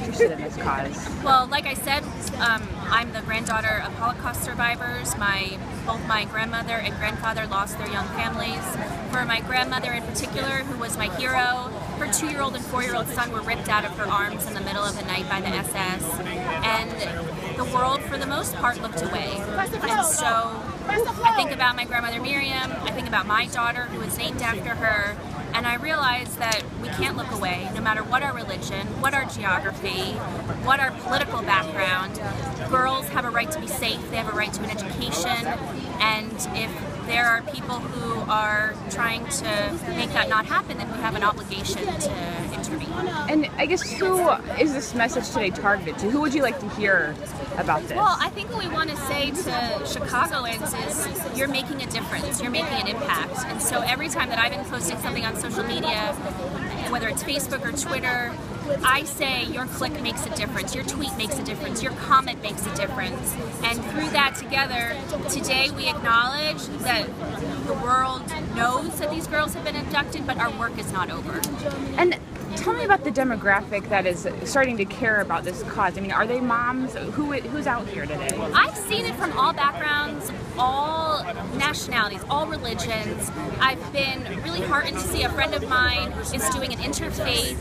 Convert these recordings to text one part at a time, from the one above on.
interested in this cause? Well, like I said, I'm the granddaughter of Holocaust survivors. Both my grandmother and grandfather lost their young families. For my grandmother in particular, who was my hero, her 2-year-old and 4-year-old son were ripped out of her arms in the middle of the night by the SS, and the world, for the most part, looked away. And so I think about my grandmother Miriam, I think about my daughter, who was named after her, and I realize that we can't look away, no matter what our religion, what our geography, what our political background. Girls have a right to be safe, they have a right to an education, and if there are people who are trying to make that not happen, then we have an obligation to intervene. And I guess, who is this message today targeted to? Who would you like to hear about this? Well, I think what we want to say to Chicagoans is you're making a difference, you're making an impact. And so every time that I've been posting something on social media, whether it's Facebook or Twitter, I say your click makes a difference, your tweet makes a difference, your comment makes a difference. And through that together, today we acknowledge that the world knows that these girls have been abducted, but our work is not over. And tell me about the demographic that is starting to care about this cause. I mean, are they moms? Who's out here today? I've seen it from all backgrounds, all nationalities, all religions. I've been really heartened to see a friend of mine is doing an interfaith,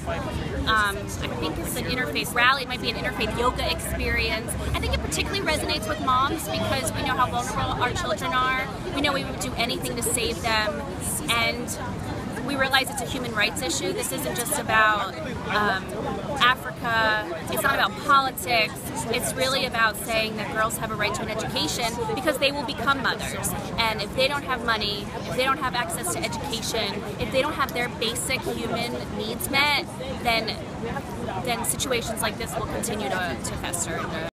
I think it's an interfaith rally, it might be an interfaith yoga experience. I think it particularly resonates with moms because we know how vulnerable our children are. We know we would do anything to save them, and we realize it's a human rights issue. This isn't just about Africa, it's not about politics, it's really about saying that girls have a right to an education because they will become mothers. And if they don't have money, if they don't have access to education, if they don't have their basic human needs met, then situations like this will continue to fester.